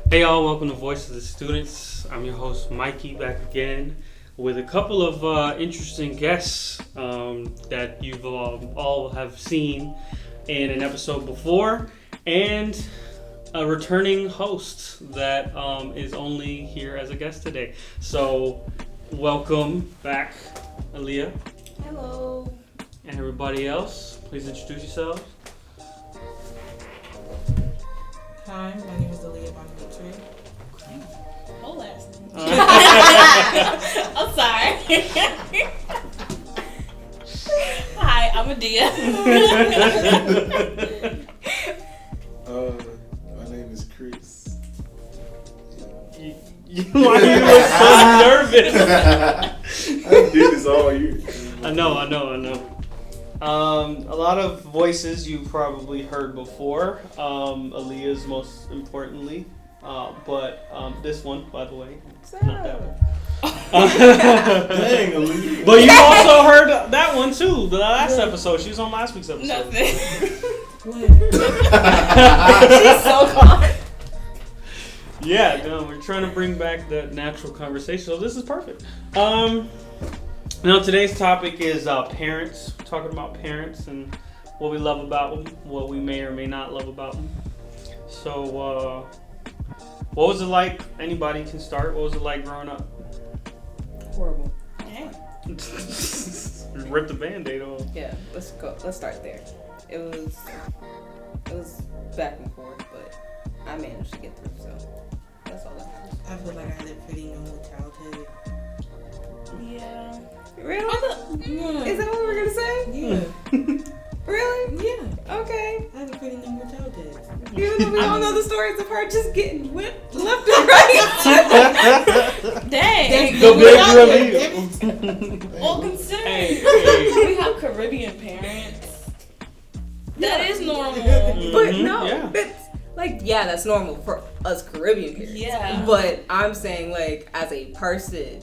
Hey y'all, welcome to Voice of the Students. I'm your host Mikey, back again with a couple of interesting guests that you've all have seen in an episode before, and a returning host that is only here as a guest today. So welcome back, Aaliyah. Hello. And everybody else, please introduce yourselves. Hi, my name is Aaliyah Bonaventure. Whole last name. I'm sorry. Hi, I'm Adia. My name is Chris. Why you look so nervous? I did this all year. I know. A lot of voices you probably heard before. Aaliyah's most importantly. But this one, by the way, not that one. Dang, Aaliyah. But you also heard that one too, the last episode. She was on last week's episode. Nothing. She's so calm. Yeah, no, we're trying to bring back the natural conversation, so this is perfect. Now today's topic is parents. We're talking about parents and what we love about them, what we may or may not love about them. So, what was it like? Anybody can start. What was it like growing up? horrible. Dang. Rip the Band-Aid off. Yeah, let's go. Let's start there. It was back and forth, but I managed to get through. So that's all that matters. I feel like I had a pretty normal childhood. Yeah. Really? Yeah. Is that what we're gonna say? Yeah. Really? Yeah. Okay. I had a pretty normal childhood. Even though we all know the stories of her just getting whipped left and right. Dang. The big reveal. Well, considering Hey. we have Caribbean parents, that is normal. But no, yeah. it's like, yeah, that's normal for us Caribbean parents. Yeah. But I'm saying, like, as a person,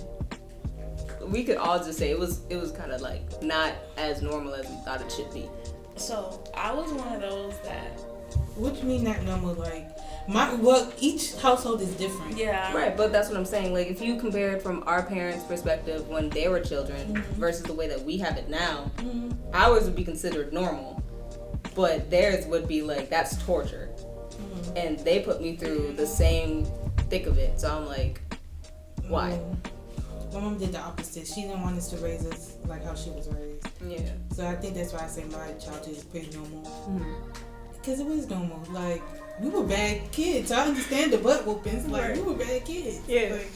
we could all just say it was kind of like not as normal as we thought it should be. So I was one of those that. What you mean not normal? Like, each household is different. Yeah. Right, but that's what I'm saying. Like, if you compare it from our parents' perspective when they were children versus the way that we have it now, ours would be considered normal, but theirs would be like, that's torture. And they put me through the same thick of it, so I'm like, why? My mom did the opposite. She didn't want us to raise us like how she was raised. Yeah. So I think that's why I say my childhood is pretty normal. Because it was normal. Like, we were bad kids. I understand the butt whoopings. Like, we were bad kids. Yeah. Like,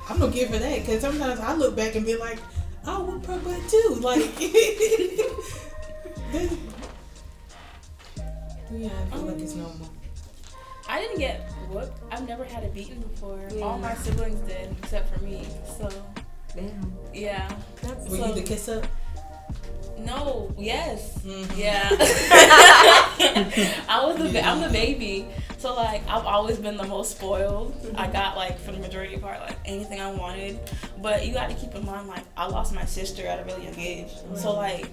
I'm no good for that. Because sometimes I look back and be like, I'll whoop her butt too. Like, yeah, I feel like it's normal. I didn't get whooped. I've never had a beating before. Yeah. All my siblings did, except for me. So, Damn. yeah. Were you the kiss up? No. Yes. Mm-hmm. Yeah. I'm the baby. So, like, I've always been the most spoiled. I got, like, for the majority part, like, anything I wanted. But you got to keep in mind, like, I lost my sister at a really young age. So, like,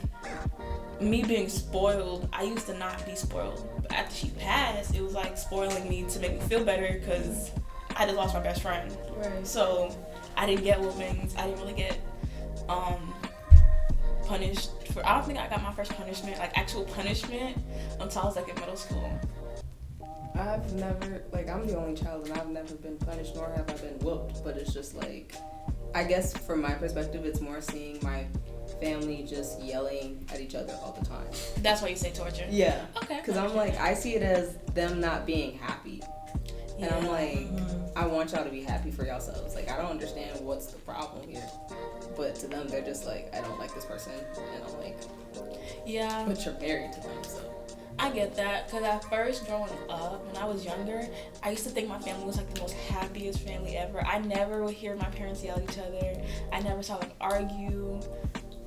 me being spoiled, I used to not be spoiled. But after she passed, it was like spoiling me to make me feel better because I just lost my best friend. Right. So I didn't get whoopings. I didn't really get punished for. I don't think I got my first punishment, like actual punishment, until I was like in middle school. I've never, like, I'm the only child and I've never been punished nor have I been whooped, but it's just like, I guess from my perspective, it's more seeing my family just yelling at each other all the time. That's why you say torture. Yeah. Okay. Because I'm like, I see it as them not being happy. And I'm like, I want y'all to be happy for yourselves. Like, I don't understand what's the problem here. But to them, they're just like, I don't like this person. And I'm like, yeah. but you're married to them, so. I get that, because at first growing up, when I was younger, I used to think my family was like the most happiest family ever. I never would hear my parents yell at each other. I never saw them argue.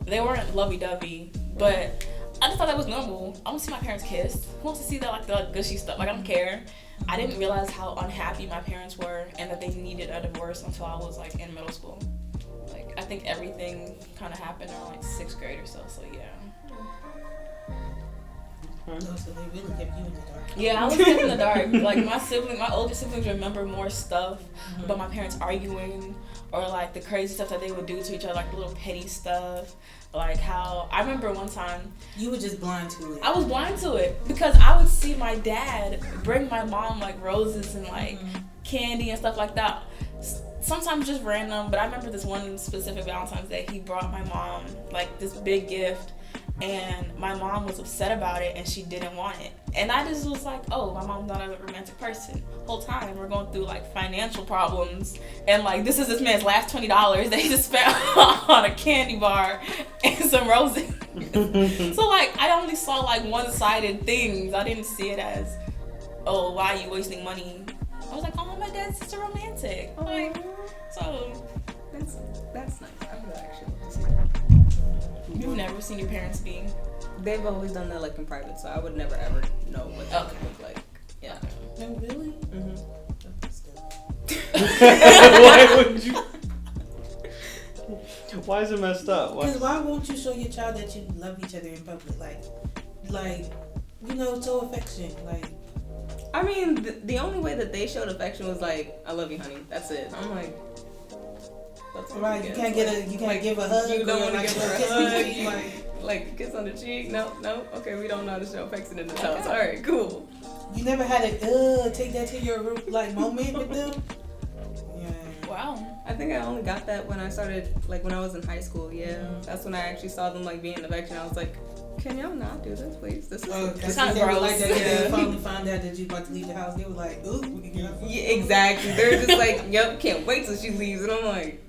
They weren't lovey-dovey, but I just thought that was normal. I want to see my parents kiss. Who wants to see that, like, the gushy stuff? Like, I don't care. I didn't realize how unhappy my parents were and that they needed a divorce until I was, like, in middle school. Like, I think everything kind of happened around, like, 6th grade or so, yeah. No, so they really kept you in the dark. Yeah, I was kept in the dark. Like my older siblings remember more stuff about my parents arguing or like the crazy stuff that they would do to each other, like the little petty stuff. Like how I remember one time You were just blind to it. I was blind to it because I would see my dad bring my mom like roses and like candy and stuff like that. Sometimes just random, but I remember this one specific Valentine's Day. He brought my mom like this big gift, and my mom was upset about it and she didn't want it. And I just was like, oh, my mom's not a romantic person. Whole time we're going through like financial problems, and like this is this man's last $20 that he just spent on a candy bar and some roses. So like I only saw like one-sided things. I didn't see it as, oh, why are you wasting money? I was like, oh, my dad's just a romantic. Like, so That's nice. I would actually love to see that. you've never seen your parents be. They've always done that like in private, so I would never ever know what that would look like. Yeah. No, really? Mm-hmm. That's good. Why would you? Why is it messed up? Because why won't you show your child that you love each other in public? Like, you know, show affection. Like, I mean, the only way that they showed affection was like, "I love you, honey." That's it. I'm like, that's all right? I You get. can't give a hug. You don't or, want to give her a kiss on the hug, cheek. like a kiss on the cheek. No. Okay, we don't know how to show affection in this house. All right, cool. You never had a take that to your like moment with them. Yeah. Wow. I think I only got that when I started, like when I was in high school. Yeah, that's when I actually saw them like being in affection. I was like, can y'all not do this, please? This is That's kinda they were gross. like that. They Yeah. finally found out that you about to leave the house. They were like, ooh, we can get out. Yeah, exactly. They're just like, yep, can't wait till she leaves. And I'm like,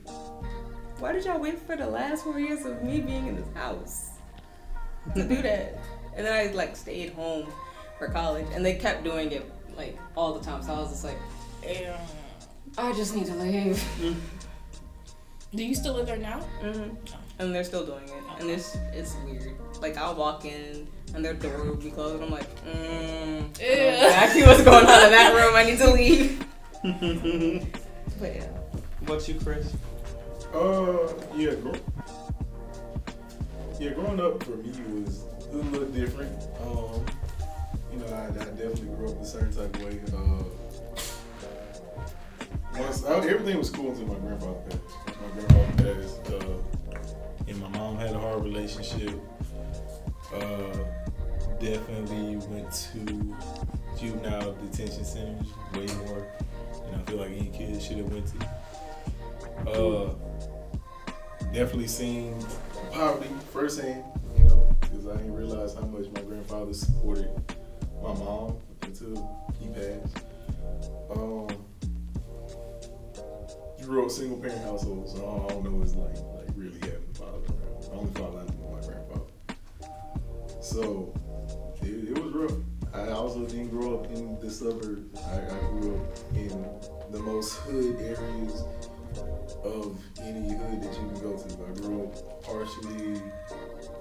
why did y'all wait for the last 4 years of me being in this house to do that? And then I like stayed home for college, and they kept doing it like all the time. So I was just like, I just need to leave. Do you still live there now? Mm-hmm. And they're still doing it, and it's weird. Like I'll walk in and their door will be closed, and I'm like, exactly what's going on in that room. I need to leave. But yeah. What's you, Chris? Growing up for me was a little different. I definitely grew up a certain type of way. Everything was cool until my grandfather passed. My grandfather passed, and my mom had a hard relationship. Definitely went to juvenile detention centers way more than I feel like any kid should have went to. Definitely seen poverty firsthand, because I didn't realize how much my grandfather supported my mom until he passed. Grew up single parent household, so I don't know what it's like really having a father around. The only father I knew was my grandfather. So it was rough. I also didn't grow up in the suburbs. I grew up in the most hood areas of any hood that you can go to. I grew up partially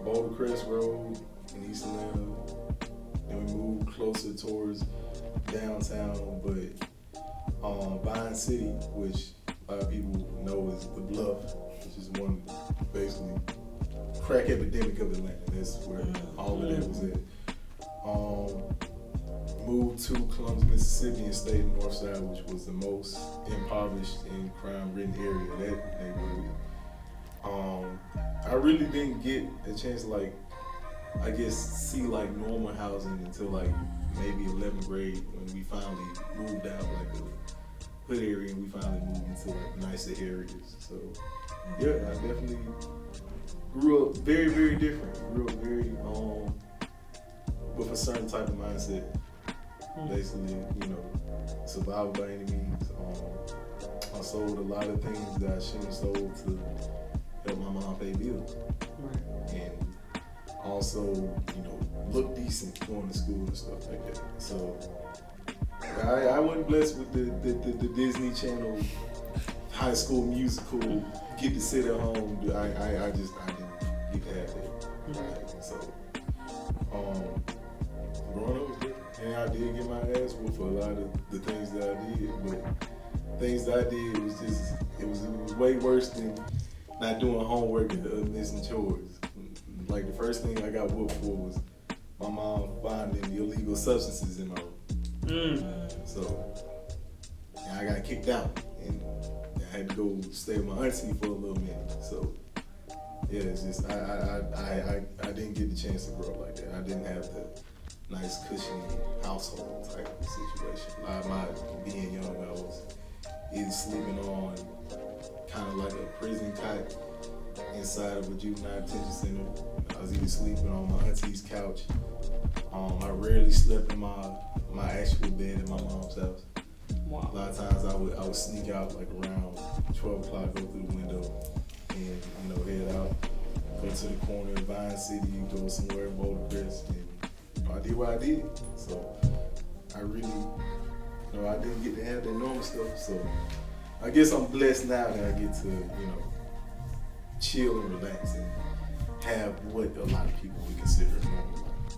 Boulder Crest Road in East Atlanta. Then we moved closer towards downtown, but Vine City, which a lot of people know is the Bluff, which is one basically crack epidemic of Atlanta. That's where all of that was at. Moved to Columbus, Mississippi, and stayed in Northside, which was the most impoverished and crime-ridden area of that neighborhood. I really didn't get a chance to see normal housing until maybe 11th grade when we finally moved out a hood area and we finally moved into nicer areas. So yeah, I definitely grew up very, very different. Grew up very with a certain type of mindset. Basically, survival by any means. I sold a lot of things that I shouldn't have sold to help my mom pay bills. Right. And also, look decent going to school and stuff like that. So I wasn't blessed with the Disney Channel High School Musical, get to sit at home. I didn't get to have that. Right. So growing up was different. And I did get my ass whooped for a lot of the things that I did, but things that I did it was way worse than not doing homework and missing chores. Like the first thing I got whooped for was my mom finding illegal substances in my room. So I got kicked out, and I had to go stay with my auntie for a little minute. So yeah, it's just I didn't get the chance to grow up like that. I didn't have the nice cushiony household type of situation. My being young, I was either sleeping on kind of like a prison cot inside of a juvenile detention center. I was either sleeping on my auntie's couch. I rarely slept in my actual bed at my mom's house. Wow. A lot of times I would sneak out like around 12 o'clock, go through the window, and head out, go to the corner of Vine City, go somewhere in Boulder Crest, and I did what I did. So I really, I didn't get to have that normal stuff. So I guess I'm blessed now that I get to, chill and relax and have what a lot of people would consider a normal life.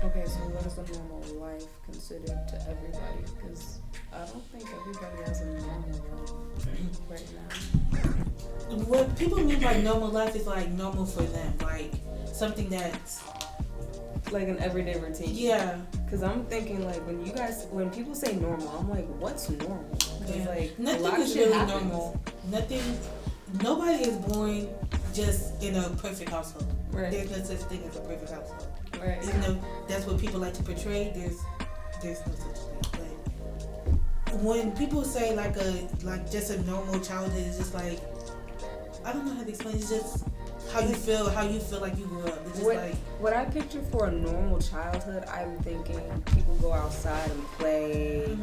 Okay, so what is a normal life considered to everybody? Because I don't think everybody has a normal life right now. What people mean by normal life is like normal for them, like something that's like an everyday routine. Yeah. Because I'm thinking like when people say normal, I'm like, what's normal? Yeah. Like Nothing is really normal. Nobody is born just in a perfect household. Right. There's no such thing as a perfect household. Right. Even though that's what people like to portray, there's no such thing. But when people say like just a normal childhood, it's just like, I don't know how to explain. It's just how you feel like you grew up. It's just what I picture for a normal childhood, I'm thinking people go outside and play,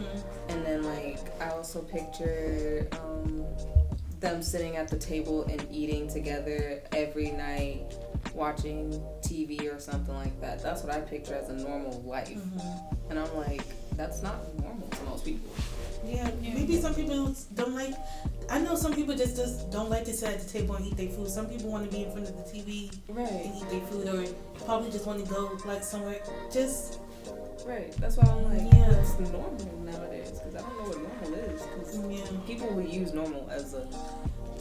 and then I also picture them sitting at the table and eating together every night, watching TV or something like that. That's what I picture as a normal life, and I'm like, that's not normal to most people. Yeah, maybe some people don't like. I know some people just don't like to sit at the table and eat their food. Some people want to be in front of the TV and eat their food, or probably just want to go somewhere. Just right. That's why I'm like, what's normal nowadays? Because I don't know what normal is. Because people will use normal as a.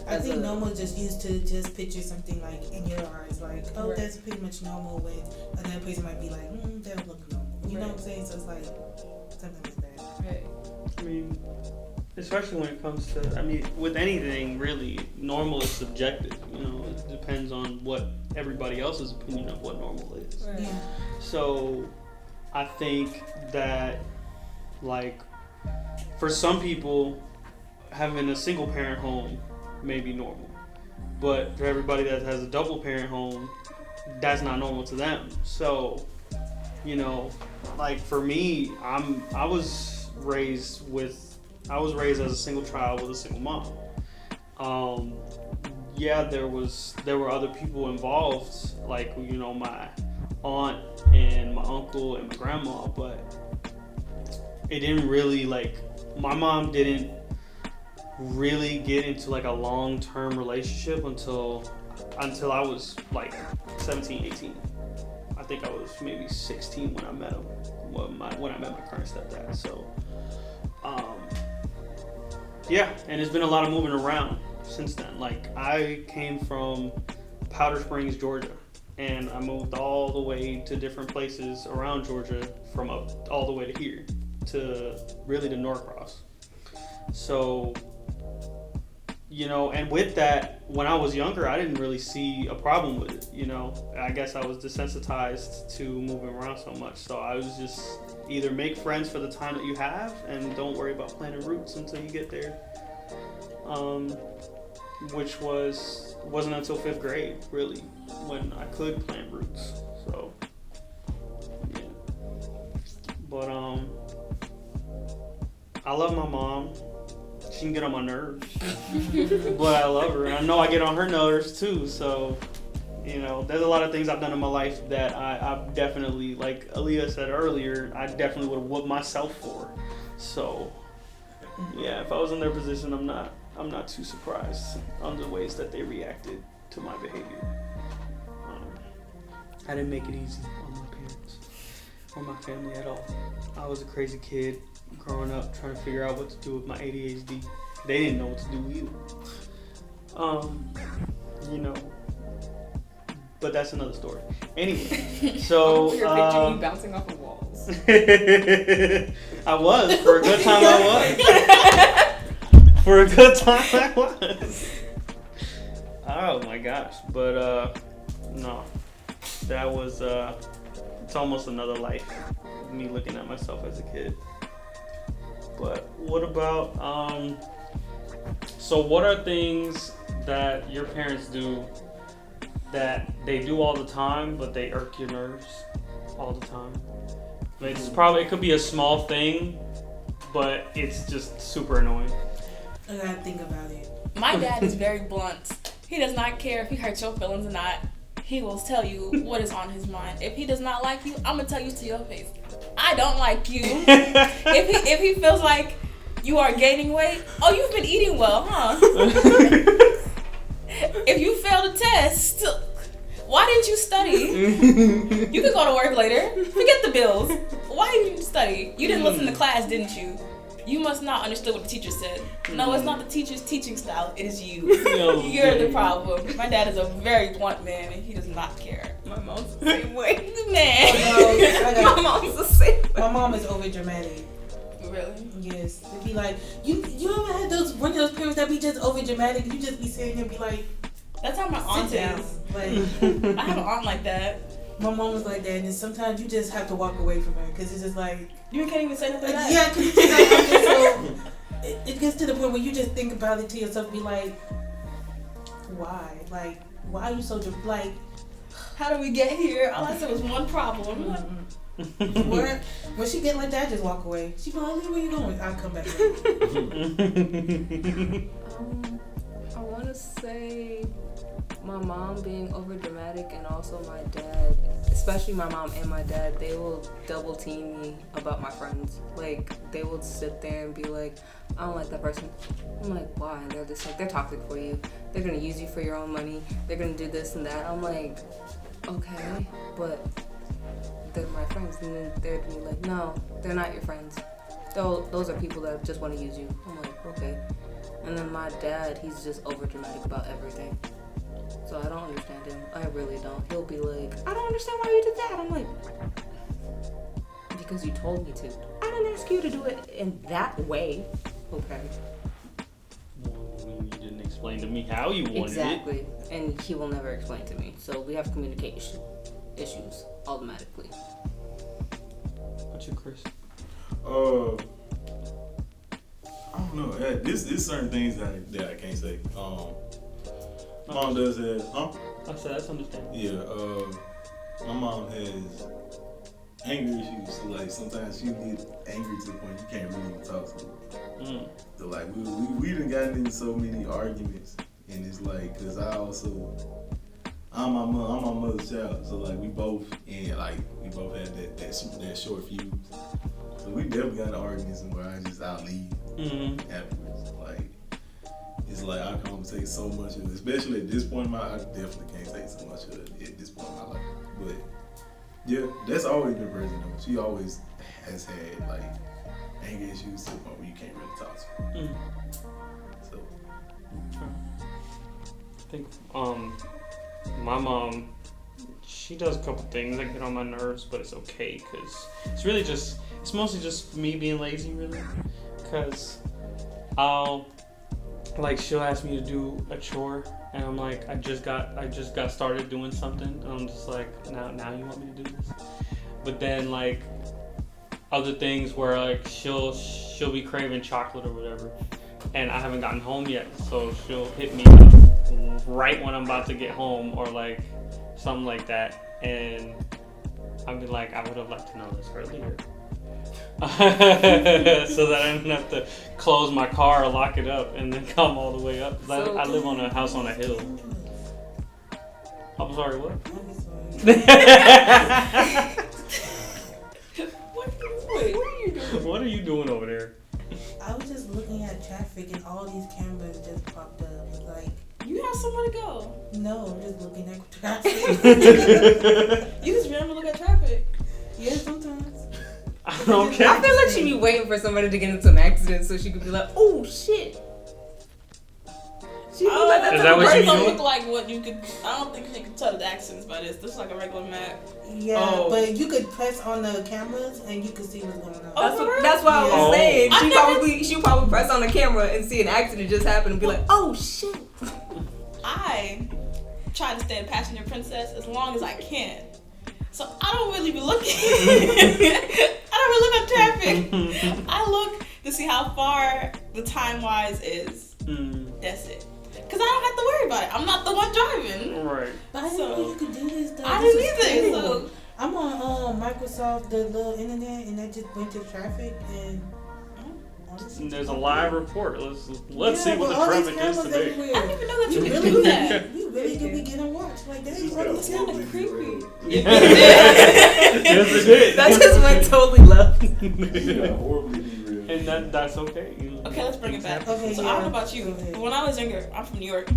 I think normal is just used to just picture something like in your eyes, like, oh, right. That's pretty much normal. When another person might be like, that don't look normal. You know what I'm saying? So it's like something like that. Right. I mean, especially when it comes to, with anything really, normal is subjective. It depends on what everybody else's opinion of what normal is. Right. Yeah. So I think that, for some people, having a single parent home may be normal. But for everybody that has a double parent home, that's not normal to them. So, for me, I was raised as a single child with a single mom. There were other people involved, my aunt and my uncle and my grandma, but it didn't really my mom didn't really get into a long-term relationship until I was 17, 18. I think I was maybe 16 when I met him. When I met my current stepdad. So, and it's been a lot of moving around since then. I came from Powder Springs, Georgia, and I moved all the way to different places around Georgia from all the way to here, to really to Norcross. So, and with that, when I was younger, I didn't really see a problem with it, I guess I was desensitized to moving around so much. So I was just either make friends for the time that you have and don't worry about planting roots until you get there. Which wasn't until 5th grade, really, when I could plant roots. So, yeah. But, I love my mom. She can get on my nerves, but I love her, and I know I get on her nerves too. So, there's a lot of things I've done in my life that I've definitely, like Aaliyah said earlier, I definitely would have whooped myself for. So, yeah, if I was in their position, I'm not too surprised on the ways that they reacted to my behavior. I didn't make it easy on my parents or my family at all. I was a crazy kid growing up, trying to figure out what to do with my ADHD. They didn't know what to do either. but that's another story. Anyway, so You're picturing you bouncing off of walls. I was for a good time. I was for a good time. I was. Oh my gosh! But no, that was it's almost another life. Me looking at myself as a kid. But what about so what are things that your parents do that they do all the time but they irk your nerves all the time? Like, it could be a small thing, but it's just super annoying. I gotta think about it. My dad is very blunt. He does not care if he hurts your feelings or not. He will tell you what is on his mind. If he does not like you, I'm gonna tell you to your face, I don't like you. If he feels like you are gaining weight, oh, you've been eating well, huh? If you failed a test, why didn't you study? You can go to work later. Forget the bills. Why didn't you study? You didn't listen to class, didn't you? You must not understood what the teacher said. No, it's not the teacher's teaching style. It is you. You're the problem. My dad is a very blunt man, and he does not care. My mom's the same way. Man. Oh, My mom's the same way. my mom is over dramatic. Really? Yes. It'd be like, you ever had one of those parents that be just over dramatic? You just be sitting there and be like, That's how my aunt sit down. is. Like, I have an aunt like that. my mom was like that, and then sometimes you just have to walk away from her because it's just like, You can't even say nothing back. yeah, because it's like, I'm just so, it gets to the point where you just think about it to yourself, be like, why? Like, why are you so like? How did we get here? All I said was one problem. When she get like that, I just walk away. She be like, where you going? I'll come back. I want to say my mom being over dramatic, and also my dad, especially my mom and my dad, they will double team me about my friends. Like, they will sit there and be like, I don't like that person. I'm like, why? And they're just like, they're toxic for you. They're going to use you for your own money. They're going to do this and that. I'm like, okay, but they're my friends. And then they're going to be like, no, they're not your friends. Those are people that just want to use you. I'm like, okay. And then my dad, he's just over dramatic about everything. So I don't understand him. I really don't. He'll be like, I don't understand why you did that. I'm like, because you told me to. I didn't ask you to do it in that way. Okay. You didn't explain to me how you wanted Exactly. And he will never explain to me. So we have communication issues automatically. What you, Chris? I don't know. This certain things that I can't say. Mom does have, I said that's understandable. Yeah. My mom has anger issues. So like sometimes she get angry to the point you can't really even talk to her. So like we done gotten into so many arguments, and it's like, cause I'm my mother's child. So like we both had that short fuse. So we definitely got into arguments where I'll leave afterwards. Like, it's like I can only take so much of it, especially at this point in my life. I definitely can't take so much of it at this point in my life. But yeah, that's always been present though. She always has had like anger issues to the point where you can't really talk to her. So I think my mom, she does a couple things that get on my nerves, but it's okay because it's mostly just me being lazy, really. Because she'll ask me to do a chore, and I'm like, I just got started doing something, and I'm just like, now you want me to do this? But then like other things where like she'll be craving chocolate or whatever, and I haven't gotten home yet, so she'll hit me up right when I'm about to get home or like something like that, and I'll be like, I would have liked to know this earlier. So that I don't have to close my car or lock it up and then come all the way up. So, I live on a house on a hill. I'm sorry, what? What are you doing over there? I was just looking at traffic and all these cameras just popped up. Like, You have somewhere to go. no, I'm just looking at traffic. You just remember to look at traffic. Yeah, sometimes. Okay. I feel like she'd be waiting for somebody to get into an accident so she could be like, oh shit. She look like that Is type that of what you person. Don't do? look like what you could. I don't think you can tell the accents by this. This is like a regular map. Yeah, Oh. but you could press on the cameras and you could see what's going on. That's what I Yeah. was saying. I She probably press on the camera and see an accident just happen and be like, oh shit. I try to stay a passenger princess as long as I can. So I don't really be looking. I don't really look at traffic. I look to see how far the time wise is. That's it. Cause I don't have to worry about it. I'm not the one driving. Right. But I didn't know you could do this though. I This didn't is either. cool. So I'm on Microsoft, the little internet, and I just went to traffic and. There's a live report. Let's see what the but all these traffic is cameras today. everywhere. I didn't even know that you We could really do that. We really could be getting watched. Like that. She's All got these a cameras creepy. Yes, it did. That just went totally left. She got horribly derailed. And that's okay. Okay, let's bring it back. Okay, So I don't know about you. Go ahead. But when I was younger, I'm from New York.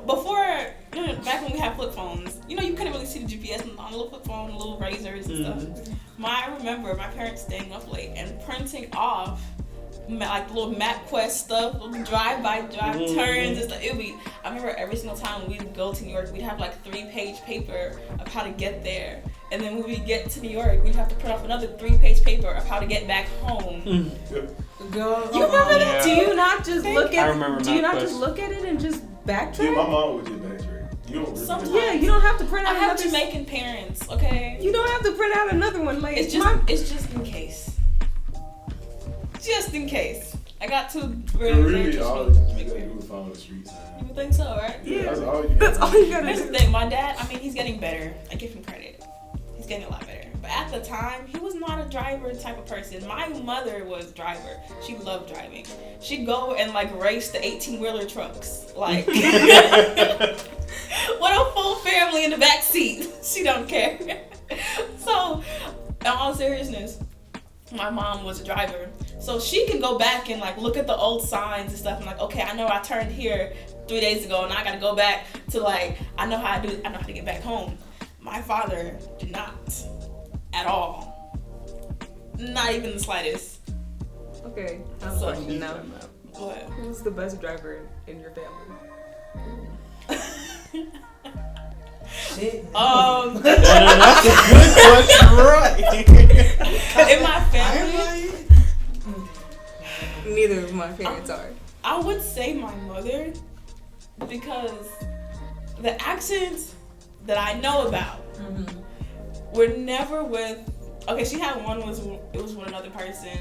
Before, back when we had flip phones, you couldn't really see the GPS on a little flip phone, little razors and stuff. I remember my parents staying up late and printing off like little MapQuest stuff, little drive-by turns and stuff. I remember every single time we'd go to New York, we'd have like 3-page paper of how to get there. And then when we get to New York, we'd have to print off another 3-page paper of how to get back home. Girl, You remember that? Yeah. Do you not just look I at remember Do you not MapQuest. just look at it and just backtrack? Yeah, my mom would just backtrack. You don't really Sometimes. Yeah, you don't have to print I out have another. Jamaican parents, okay? You don't have to print out another one. Like It's just in case. Just in case. I got two very really all you Jamaican gotta parents. do is follow the streets. You would think so, right? Yeah, that's all you That's gotta all you gotta Here's do. the thing, my dad, he's getting better. I give him credit. He's getting a lot better. But at the time, he was not a driver type of person. My mother was a driver. She loved driving. She'd go and race the 18-wheeler trucks. With a full family in the back seat. She don't care. So, in all seriousness, my mom was a driver. So she can go back and look at the old signs and stuff and okay, I know I turned here 3 days ago and I gotta go back to I know how to get back home. My father did not at all. Not even the slightest. Okay, I have a So- question now. What? Who's the best driver in your family? Shit. That's a good question, right? In my family, Neither of my parents are. I would say my mother because the accents that I know about were never with. Okay, she had one was with another person.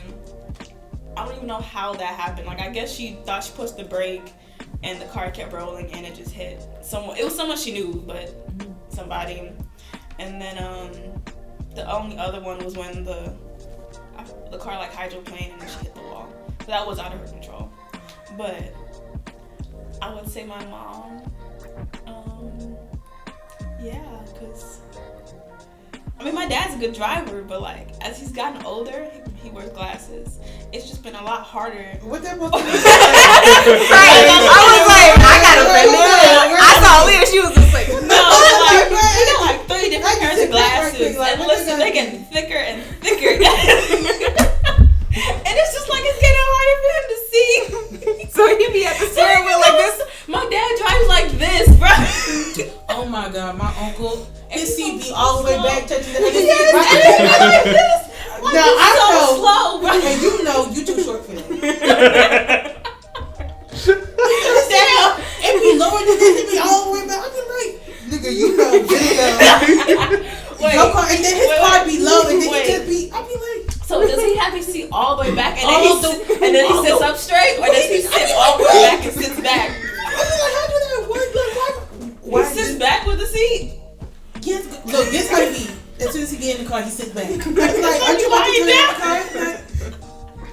I don't even know how that happened. I guess she thought she pushed the brake and the car kept rolling and it just hit someone. It was someone she knew, but somebody. And then the only other one was when the car hydroplaned and then she hit the wall. So that was out of her control. But I would say my mom. Yeah, because my dad's a good driver, but as he's gotten older, he wears glasses. It's just been a lot harder. What that was? Right. I was like, I got offended. I saw Leah. She was just like, No, he got 3 different pairs of glasses, and listen, they get thicker and thicker. And it's just it's getting harder for him to see. so he be at the steering wheel like this. My dad drives like this, bro. Oh my god, my uncle, his It's seat so be all the way slow. back touching the other seat. Yes, and it's like this. Now I so know, slow, bro. and you too short for that. It be lower than this, it be all the way back. I be like, nigga, Wait, your car, and then his car be low, and then wait. he just be. I be like, So does he have his seat all the way back and then All he sits up straight, or does he sit all the way back and sits back? I be like, how do that work? Why? He sits back with the seat. Yes, look, this how he. As soon as he get in the car, he sits back. I be like, are you about to Lying turn the down. car?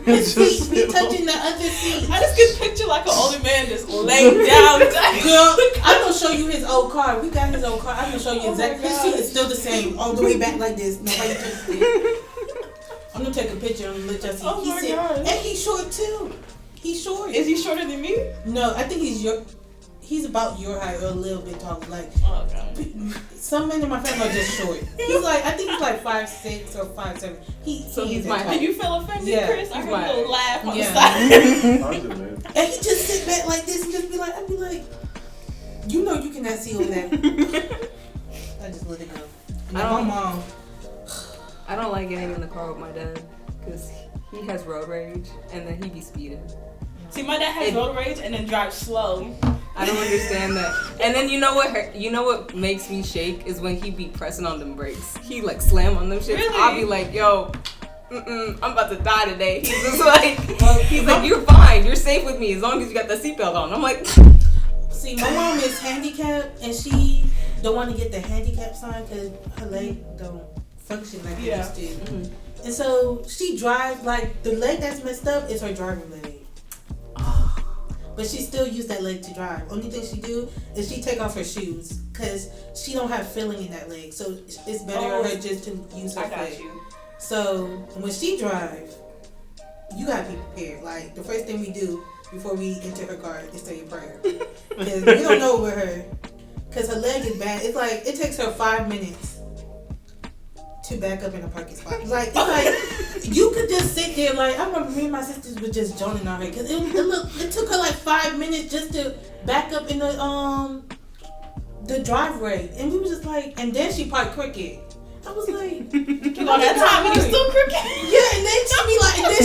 His feet be touching the other seat. I just can picture an older man just laying down. Girl, I'm gonna show you his old car. We got his old car. I'm gonna show you Oh my exactly. His God. seat is still the same, all the way back like this. No, how you just did. I'm gonna take a picture and let y'all see. Oh my gosh. And he's short too. He's short. Is he shorter than me? No, I think he's about your height or a little bit taller. Oh god. Some men in my family are just short. I think he's 5'6" or 5'7". So he's my Did you feel offended, Yeah, Chris? I he's heard a little laugh on Yeah. the side. I'm just mad. And he just sit back like this and just be like, I'd be like, you know, you cannot see over that. I just let it go. Like my mom. I don't like getting in the car with my dad because he has road rage and then he be speeding. See, my dad has road rage and then drives slow. I don't understand that. And then you know what makes me shake is when he be pressing on them brakes. He like slam on them shit. Really? I'll be like, yo, I'm about to die today. He's just like, you're fine. You're safe with me as long as you got the seatbelt on. I'm like, see, my mom is handicapped and she don't want to get the handicap sign because her leg don't function like it used to. Mm-hmm. And so she drives like the leg that's messed up is her driving leg. But she still use that leg to drive. Only thing she do is she take off her shoes because she don't have feeling in that leg. So it's better for her just to use her foot. So when she drive, you gotta be prepared. Like the first thing we do before we enter her car is say a prayer. Because we don't know with her. Because her leg is bad. It's like it takes her 5 minutes to back up in a parking spot. Like, it's like you could just sit there. Like I remember me and my sisters were just joning on her because it took her like 5 minutes just to back up in the driveway, and we were just like, and then she parked crooked. I was like, all that time and you still crooked. Yeah, and then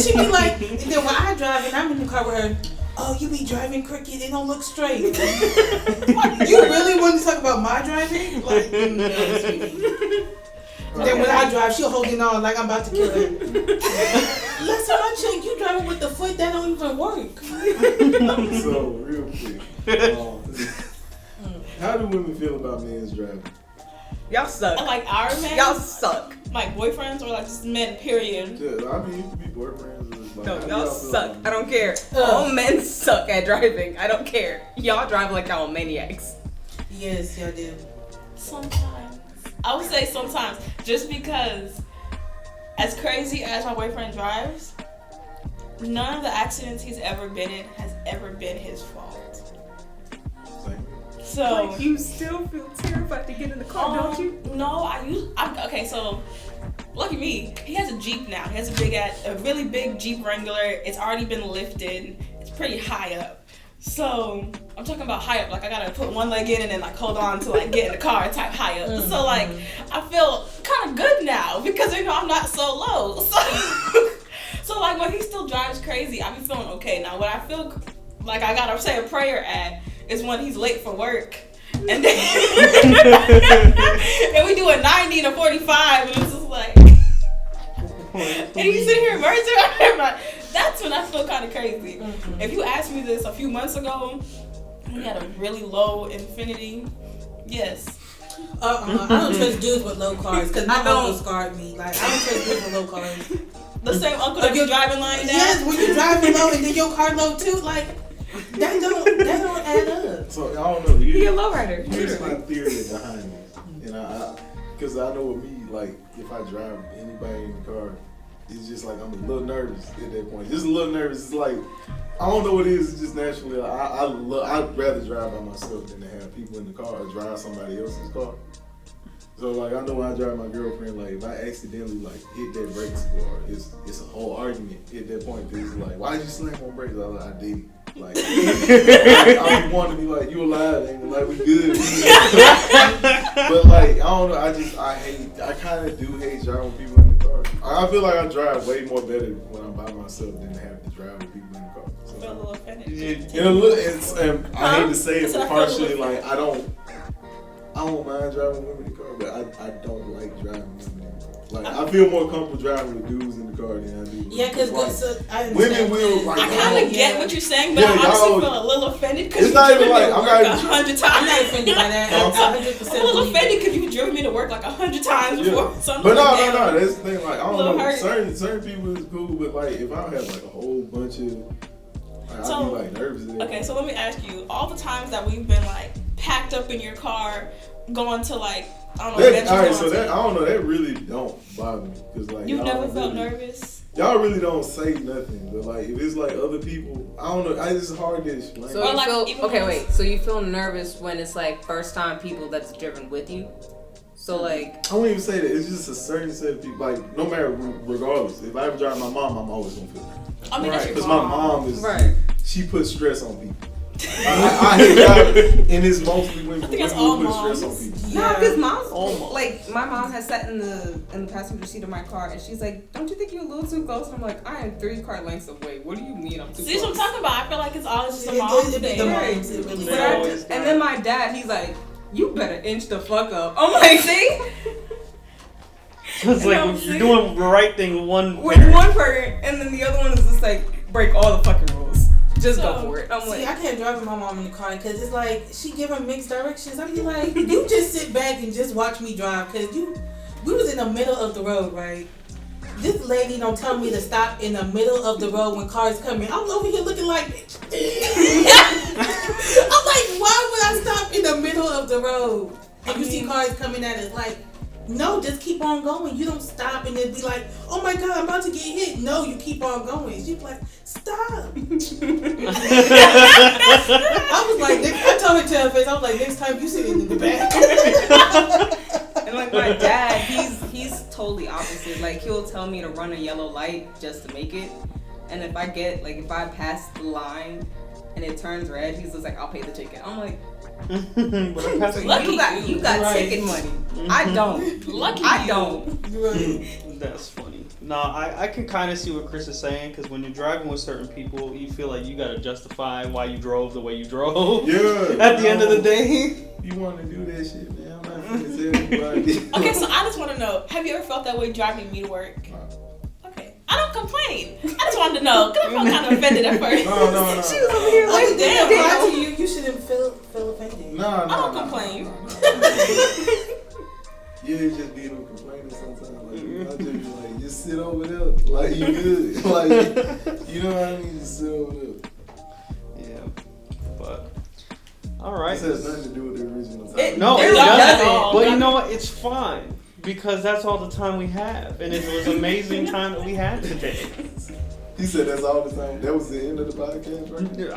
she be like, and then when I drive and I'm in the car with her, oh, you be driving crooked, it don't look straight. You really want to talk about my driving? Like, no, sweetie. Then when I drive, she'll holding on like I'm about to kill her. Last time I checked, you driving with the foot that don't even work. So real quick, how do women feel about men's driving? y'all suck. Like our men? Y'all suck. Like boyfriends or like just men, period? Yeah, I mean, you could be boyfriends. Like, No, y'all suck. I don't care. All men suck at driving. I don't care. Y'all drive like y'all maniacs. Yes, y'all do. Sometimes. I would say sometimes. Just because as crazy as my boyfriend drives, none of the accidents he's ever been in has ever been his fault. So like you still feel terrified to get in the car, don't you? No, okay, so look at me. He has a Jeep now. He has a really big Jeep Wrangler. It's already been lifted. It's pretty high up. So I'm talking about high up. Like I gotta put one leg in and then like hold on to like get in the car type high up. Mm-hmm. So like I feel kind of good now because I'm not so low. So like when he still drives crazy, I be feeling okay. Now what I feel like I gotta say a prayer at is when he's late for work. And then and we do a 90 and a 45 and it's just like and he's sitting here emergency on everybody. That's when I feel kind of crazy. Mm-hmm. If you asked me this a few months ago, we had a really low Infinity. Yes. I don't trust dudes with low cars because my uncle scarred me. Like I don't trust dudes with low cars. The same uncle that you're driving lying down. Yes, when you're driving low and then your car low too, like that don't add up. So I don't know. He a lowrider. Here's my theory behind this, and because I know with me, like if I drive anybody in the car, it's just like I'm a little nervous at that point. Just a little nervous. It's like I don't know what it is. It's just naturally. I'd rather drive by myself than to have people in the car or drive somebody else's car. So like I know when I drive my girlfriend, like if I accidentally like hit that brakes bar, it's a whole argument at that point. Cause it's like, why did you slam on brakes? I didn't. Like I be wanting to be like, you alive, and like we good. But like I don't know. I kind of do hate driving with people in the car. I feel like I drive way more better when I'm by myself than to have to drive with people in the car. So, I feel a little offended. And I hate to say it, but partially like I don't mind driving women in the car, but I don't like driving women in the car. Like I feel more comfortable driving with dudes in the car than I do. Yeah, because women will. Like, I kind of get what you're saying, but I honestly feel a little offended because it's not even like I'm not 100 times. I'm not offended by that. I'm 100%. I'm a little offended because you've driven me to work like 100 times before. So but no. That's the thing. Like I don't know. Certain people is cool, but like if I have like a whole bunch of, I'd be like nervous. Okay, so let me ask you: all the times that we've been like packed up in your car, going to like. I don't know. Alright, so that I don't know. That really don't bother me because like you've never felt nervous. Y'all really don't say nothing, but like if it's like other people, I don't know. It's hard to explain. So you feel So you feel nervous when it's like first time people that's driven with you. So like I won't even say that. It's just a certain set of people. Like no matter regardless, if I ever drive my mom, I'm always gonna feel nervous. I mean, that's your because my mom is she puts stress on people. I hate driving, and it's mostly when think that's women all put stress on moms. people. No, because mom's Almost. like my mom has sat in the passenger seat of my car, and she's like, "Don't you think you're a little too close?" And I'm like, "I am 3 car lengths away. What do you mean I'm too See what I'm close?" talking about? I feel like it's always just a It- mom it- it- thing. the moms, it really But They I always just, got and then it. my dad, he's like, "You better inch the fuck up." I'm like, "See, It's No, like see? you're doing the right thing with one. with parent. one parent, and then the other one is just like, break all the fucking rules. Just go So, for it." I'm See, like, I can't drive with my mom in the car because it's like she giving mixed directions. I be like, you just sit back and just watch me drive because we was in the middle of the road, right? This lady don't tell me to stop in the middle of the road when cars coming. I'm over here looking like, I'm like, why would I stop in the middle of the road? And you see cars coming at us like, no, just keep on going. You don't stop and then be like, oh my God, I'm about to get hit. No, you keep on going. She's like, stop. I was like, I told her to her face, I was like, next time you sit in the back. and like my dad, he's totally opposite. Like he'll tell me to run a yellow light just to make it, and if I pass the line and it turns red, he's just like, "I'll pay the ticket." I'm like, But I'm passing- Lucky you got Right. ticket money. I don't. Lucky I you. don't. Right. That's funny. No, I can kind of see what Chris is saying because when you're driving with certain people, you feel like you gotta justify why you drove the way you drove. Yeah. At the end of the day. You want to do that shit, man? I'm not finna tell anybody. Okay, so I just want to know, have you ever felt that way driving me to work? Okay. I don't complain. I just wanted to know, because I felt kind of offended at first. No. She was over here Oh, like, damn, damn. lie to you. You shouldn't feel offended. No. I don't complain. Yeah, it just be them complaining sometimes. Like, I just be like, just sit over there. Like, you good. Like, you know what I mean? Just sit over there. Yeah. But all right. This has nothing to do with the original It- topic. No, It it really doesn't. doesn't. But you know what? It's fine because that's all the time we have, and it was amazing time that we had today. He said that's all the time. That was the end of the podcast, right?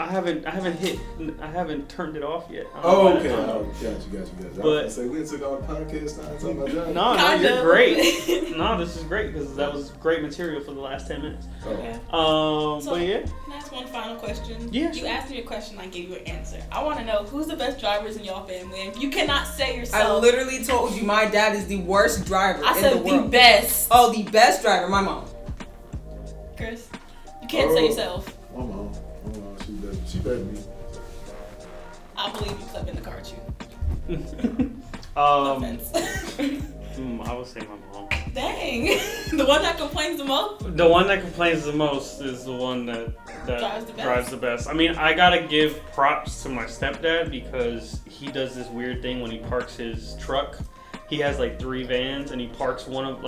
I haven't turned it off yet. I don't Oh, know okay. why that Oh, time. got you. I But- was gonna say we took our podcast time talking about that. No, Kind you're of. great. No, this is great because that was great material for the last 10 minutes. Okay. But yeah, Can I ask one final question? Yeah, You sure. asked me a question, I gave you an answer. I want to know who's the best drivers in your family. And you cannot say I yourself. literally told you my dad is the worst driver I in said the world. best. Oh, the best driver, my mom. Chris, you can't say yourself. My mom, she better be. I believe you because I've been in the car with you. No offense. I would say my mom. Dang. The one that complains the most? The one that complains the most is the one that Drives the best. drives the best. I mean, I gotta give props to my stepdad because he does this weird thing when he parks his truck. He has like 3 vans and he parks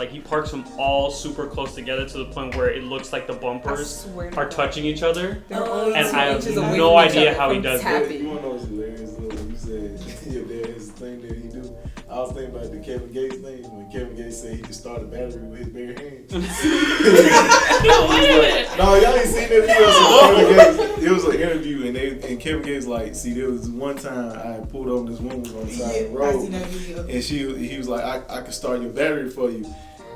he parks them all super close together to the point where it looks like the I bumpers swear to are God. touching each other. They're only And 2 I have inches away no from each idea other how he from does that. tapping. You wanna know what's hilarious though? When you said your dad has a thing that he do. I was thinking about the Kevin Gates thing when Kevin Gates said he could start a battery with his bare hands. No, wait a minute. No, y'all ain't seen that video. So Kevin Gates, it was an interview, and Kevin Gates like, see, there was one time I pulled over, this woman was on the side of the I seen road, that video. and he was like, I could start your battery for you.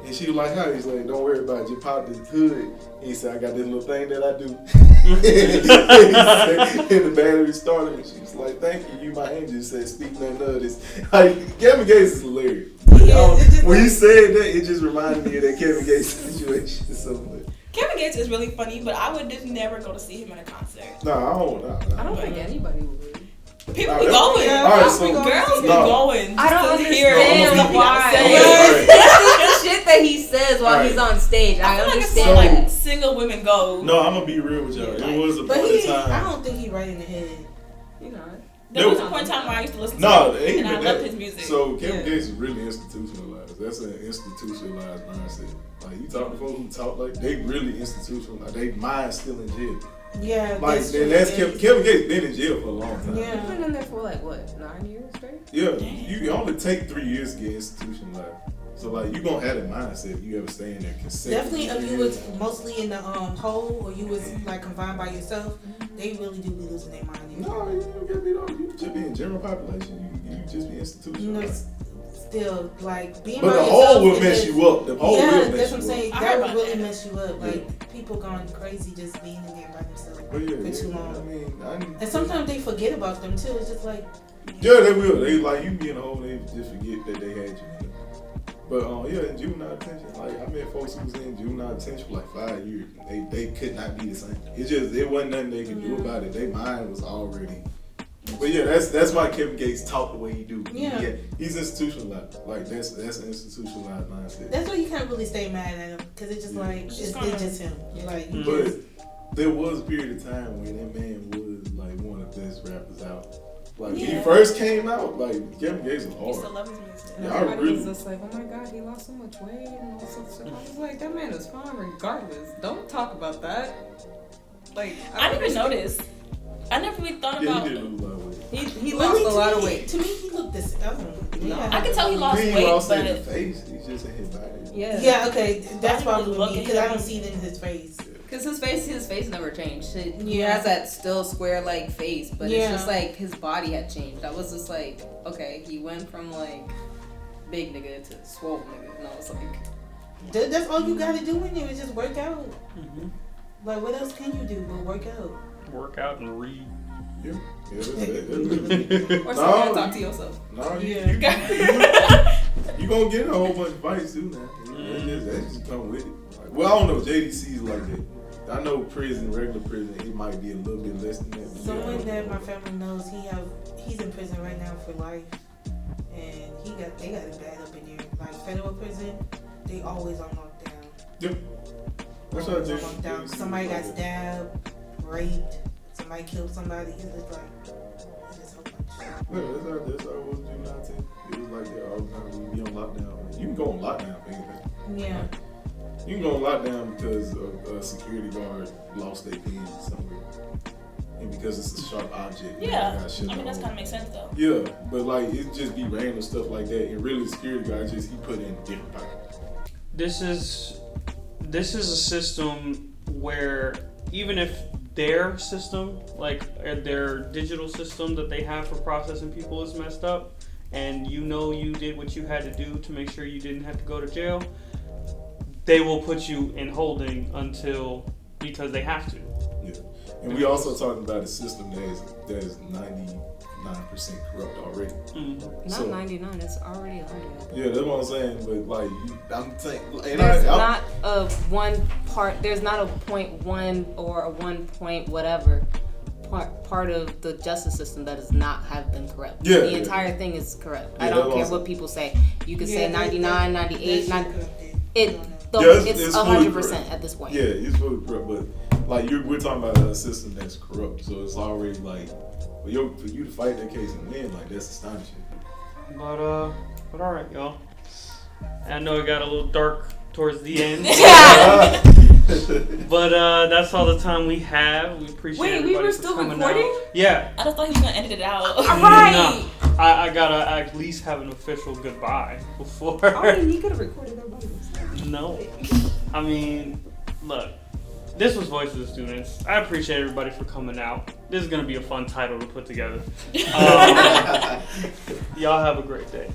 And she was like, how? He's like, don't worry about it. Just pop this hood. And he said, I got this little thing that I do. And the battery started. And she was like, thank you. You my angel. He said, speak nothing of this. Like, Kevin Gates is hilarious. Yeah, it's just When like- you said that, it just reminded me of that Kevin Gates situation. So much. Kevin Gates is really funny, but I would just never go to see him in a concert. No, I don't know. I don't think anybody would. People Nah, be that- going. Yeah, All right, girls so- be going. Girls be No. going. I don't just to hear understand stuff he why. gotta say. Alright. It's the shit that he says while Alright. he's on stage. I I feel like it's understand more So- like single women go. No, I'm gonna be real with y'all. It was a But point in I time. don't think he right in the head. You know. There was a No. point in time where I used to listen to No, him, it ain't and I even loved that. his music. So Kevin Yeah. Gates is really institutionalized. That's an institutionalized mindset. Like you talk to folks who talk like they really institutionalized. They mind still in jail. Yeah, Like that's then true. that's Kevin Gates been in jail for a long time. Yeah. He's been in there for like what, 9 years straight? Yeah, you only take 3 years to get institutionalized. So like you gonna have that mindset if you ever stay in there consecutively. Definitely, if you was mostly in the hole or you was like confined by yourself, they really do be losing their mind. No, you don't get me though. You just be in general population. You just be You know, institutionalized. still like being But by the yourself. hole will is mess just- you up. The hole yeah, will that's mess what I'm you saying. I That heard would about really that. mess you up. Like people going crazy just being in there by themselves. But yeah, for too I long. mean, And sometimes they forget about them too. It's just like, yeah, they will. They like you being home, they just forget that they had you. But yeah, in juvenile detention, like I met folks who was in juvenile detention for like 5 years. They could not be the same. It wasn't nothing they could do about it. Their mind was already. But yeah, that's why Kevin Gates talked the way he do. Yeah. He's institutionalized. Like that's an institutionalized mindset. that's why you can't really stay mad at him, because it's just like it's just him. Like, But there was a period of time when that man was like one of the best rappers out. Like when he first came out, like Kevin Gates was I hard. used to love his music. And everybody was just like, oh my god, he lost so much weight and all sorts of stuff. I was like, that man is fine regardless. Don't talk about that. Like, I didn't even notice. I never really thought about. He did lose a lot of weight. He lost a lot of weight. To me, he looked this. I don't know. I could tell he lost He weight, lost but it in the face. He's just in his body. Yeah. Yeah, okay, that's I probably didn't me, look at because I him. don't see it in his face. Because his face never changed. He Yeah. has that still square-like face, but Yeah. it's just like his body had changed. I was just like, okay, he went from like big nigga to swole nigga, and I was like, That's all you gotta do in there is just work out. Mm-hmm. Like, what else can you do but work out? Work out and read. Yeah. or sit No. there and talk to yourself. No, Yeah. you gonna get a whole bunch of fights too now. That just come with it. Like, well, I don't know. JDC's like that. I know prison, regular prison, it might be a little bit less than that. But Someone that my family knows, he's in prison right now for life, and they got it bad up in there. Like federal prison, they always on lockdown. Yep. That's Always what on lockdown. Somebody got stabbed, raped, somebody killed somebody. It's just like it's just so much. Yeah, that's how it was in juvenile detention. It was like that all the time. We be on lockdown. You can go on lockdown for anything. Yeah. You can go on lockdown because a security guard lost their pen somewhere. And because it's a sharp object. yeah, got shit I mean all that's over. kind of makes sense though. Yeah, but like it just be random stuff like that. And really, the security guard he put it in a different pocket. This is a system where even if their system, like their digital system that they have for processing people is messed up, and you did what you had to do to make sure you didn't have to go to jail, they will put you in holding because they have to. Yeah, and we also talking about a system that is 99% corrupt already. Mm. Not 99, it's already 100. Yeah, that's what I'm saying. But like, I'm saying, and There's not a 0.1 or a 1 point whatever part of the justice system that does not have been corrupt. Yeah, the entire thing is corrupt. Yeah, I don't that's care awesome. what people say. You can say 99, 98, 90. It's it's fully 100% corrupt. at this point. Yeah, it's fully corrupt. But like, we're talking about a system that's corrupt, so it's already like, for you to fight that case and win, like that's astonishing. But all right, y'all. I know it got a little dark towards the end. But that's all the time we have. We appreciate Wait, everybody we were for still coming recording? out. Yeah. I just thought he was gonna edit it out. All right. No, I gotta at least have an official goodbye before. I mean, you could have recorded everybody. No. I mean, look. This was Voice of the Students. I appreciate everybody for coming out. This is gonna be a fun title to put together. Y'all have a great day.